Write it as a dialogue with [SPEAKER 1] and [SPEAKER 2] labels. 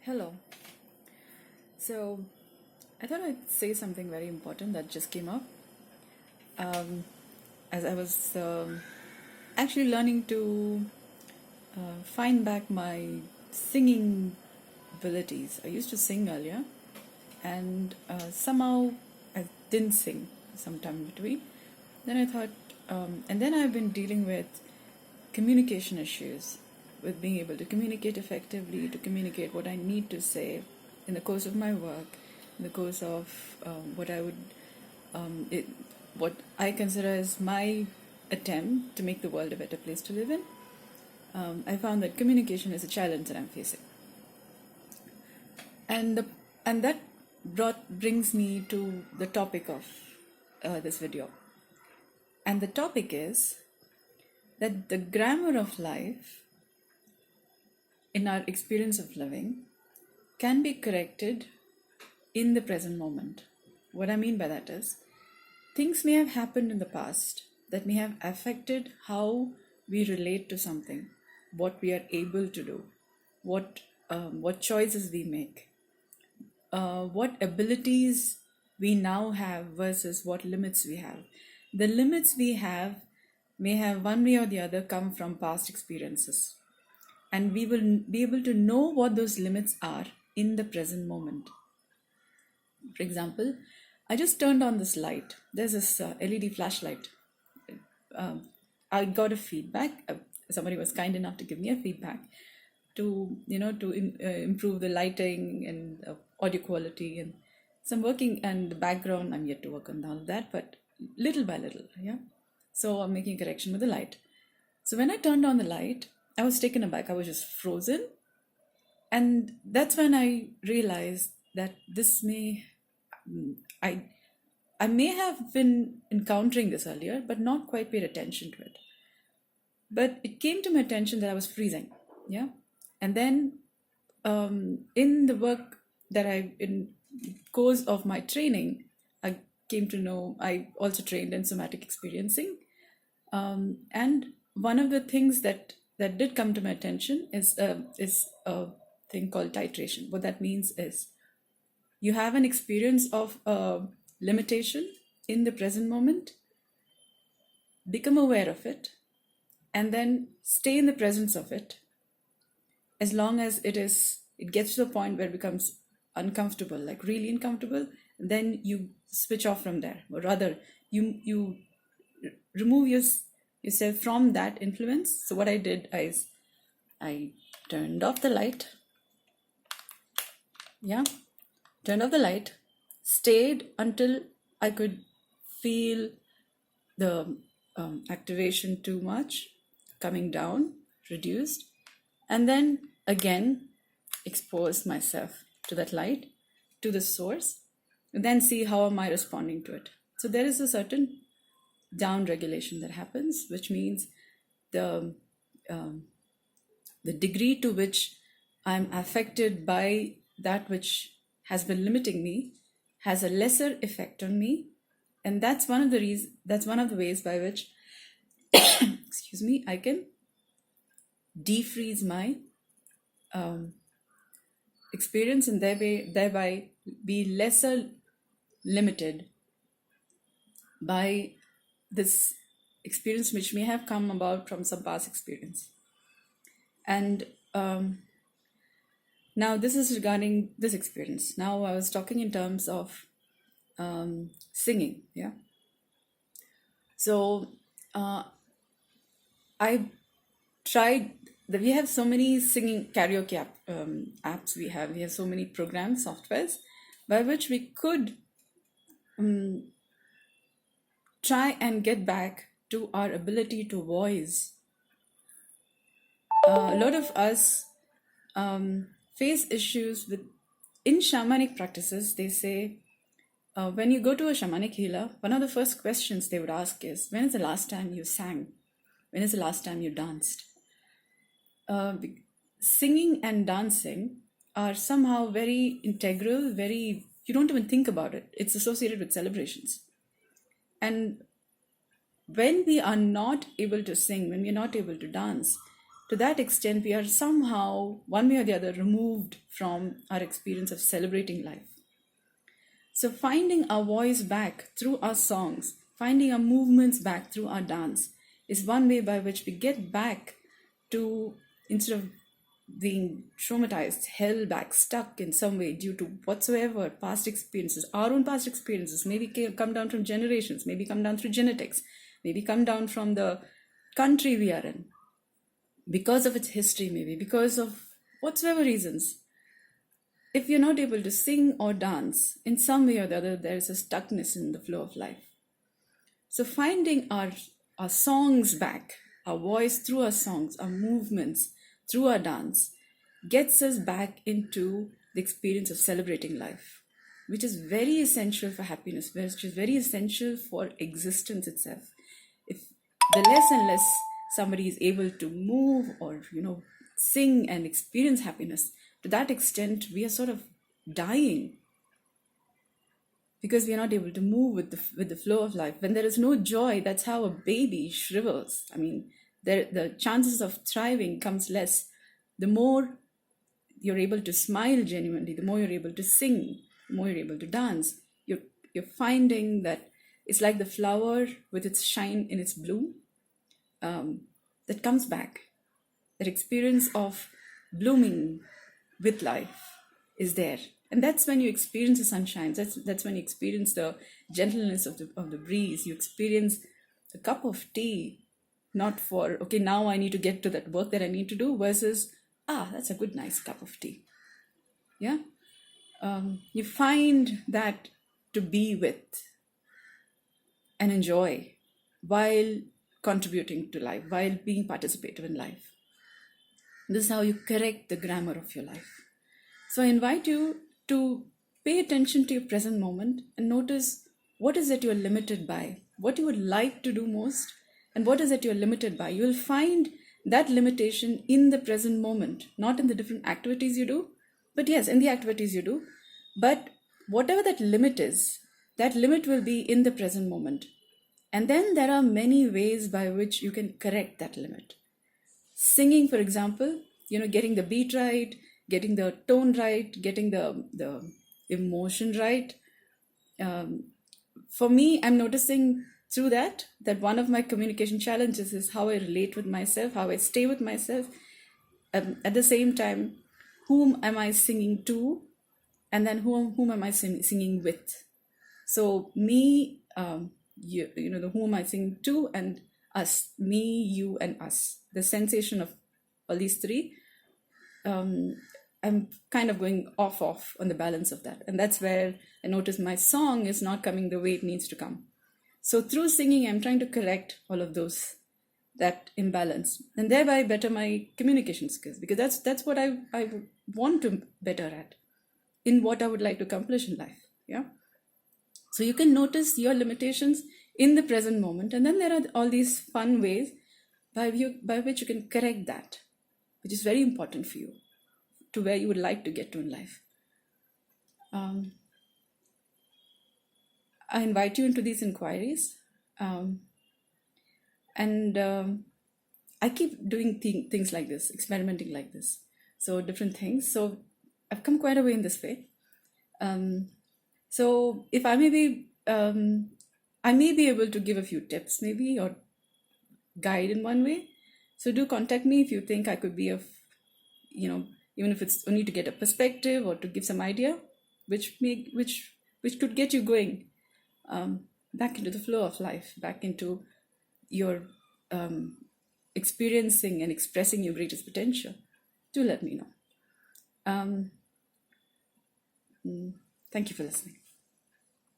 [SPEAKER 1] Hello. So, I thought I'd say something very important that just came up. As I was actually learning to find back my singing abilities. I used to sing earlier, and somehow I didn't sing sometime in between. Then I thought, and then I've been dealing with communication issues, with being able to communicate effectively, to communicate what I need to say in the course of my work, in the course of what I consider as my attempt to make the world a better place to live in. I found that communication is a challenge that I'm facing, and that brings me to the topic of this video, and the topic is that the grammar of life in our experience of living can be corrected in the present moment. What I mean by that is, things may have happened in the past that may have affected how we relate to something, what we are able to do, what choices we make, what abilities we now have versus what limits we have. The limits we have may have one way or the other come from past experiences, and we will be able to know what those limits are in the present moment. For example, I just turned on this light. There's this LED flashlight. I got a feedback. Somebody was kind enough to give me a feedback to improve the lighting and audio quality and some working, and the background. I'm yet to work on all of that, but little by little, yeah. So I'm making a correction with the light. So when I turned on the light, I was taken aback. I was just frozen, and that's when I realized that I may have been encountering this earlier, but not quite paid attention to it. But it came to my attention that I was freezing, yeah. And then in the work that in course of my training, I came to know I also trained in somatic experiencing, and one of the things that did come to my attention is a thing called titration. What that means is, you have an experience of limitation in the present moment, become aware of it, and then stay in the presence of it as long as it gets to the point where it becomes uncomfortable, like really uncomfortable. Then you switch off from there, or rather you remove yourself from that influence. So what I did is I turned off the light, turned off the light, stayed until I could feel the activation too much coming down, reduced, and then again expose myself to that light, to the source, and then see how am I responding to it. So there is a certain down regulation that happens, which means the degree to which I'm affected by that which has been limiting me has a lesser effect on me, and that's one of the ways by which excuse me, I can defreeze my experience, and thereby be lesser limited by this experience which may have come about from some past experience. And now this is regarding this experience. Now I was talking in terms of singing, yeah. So I tried. We have so many singing karaoke apps. We have so many programs, softwares, by which we could try and get back to our ability to voice. A lot of us face issues in shamanic practices. They say, when you go to a shamanic healer, one of the first questions they would ask is, when is the last time you sang? When is the last time you danced? Singing and dancing are somehow very integral, you don't even think about it. It's associated with celebrations. And when we are not able to sing, when we're not able to dance, to that extent, we are somehow, one way or the other, removed from our experience of celebrating life. So finding our voice back through our songs, finding our movements back through our dance is one way by which we get back to, instead of being traumatized, held back, stuck in some way due to whatsoever past experiences, our own past experiences, maybe come down from generations, maybe come down through genetics, maybe come down from the country we are in, because of its history, maybe because of whatsoever reasons. If you're not able to sing or dance, in some way or the other, there is a stuckness in the flow of life. So finding our songs back, our voice through our songs, our movements through our dance, gets us back into the experience of celebrating life, which is very essential for happiness, which is very essential for existence itself. If the less and less somebody is able to move or, sing and experience happiness, to that extent, we are sort of dying, because we are not able to move with the flow of life. When there is no joy, that's how a baby shrivels. I mean, the chances of thriving comes less. The more you're able to smile genuinely, the more you're able to sing, the more you're able to dance, you're finding that it's like the flower with its shine in its bloom, that comes back. That experience of blooming with life is there. And that's when you experience the sunshine. That's when you experience the gentleness of the breeze. You experience a cup of tea, not for, okay, now I need to get to that work that I need to do, versus, that's a good, nice cup of tea. Yeah. You find that to be with and enjoy while contributing to life, while being participative in life. This is how you correct the grammar of your life. So I invite you to pay attention to your present moment and notice what is it you're limited by, what you would like to do most, and what is it you're limited by. You will find that limitation in the present moment, not in the different activities you do, but yes, in the activities you do. But whatever that limit is, that limit will be in the present moment. And then there are many ways by which you can correct that limit. Singing, for example, getting the beat right, getting the tone right, getting the emotion right. For me, I'm noticing through that one of my communication challenges is how I relate with myself, how I stay with myself. At the same time, whom am I singing to? And then whom am I singing with? So me, the whom am I singing to, and us, me, you, and us. The sensation of all these three, I'm kind of going off on the balance of that. And that's where I notice my song is not coming the way it needs to come. So through singing, I'm trying to correct all of that imbalance, and thereby better my communication skills, because that's what I want to better at, in what I would like to accomplish in life. Yeah. So you can notice your limitations in the present moment, and then there are all these fun ways by which you can correct that, which is very important for you, to where you would like to get to in life. I invite you into these inquiries, and I keep doing things like this, experimenting like this, so different things. So I've come quite a way in this way. So if I may be able to give a few tips, maybe, or guide in one way. So do contact me if you think I could be of, even if it's only to get a perspective or to give some idea, which could get you going back into the flow of life, back into your experiencing and expressing your greatest potential. Do let me know. Thank you for listening.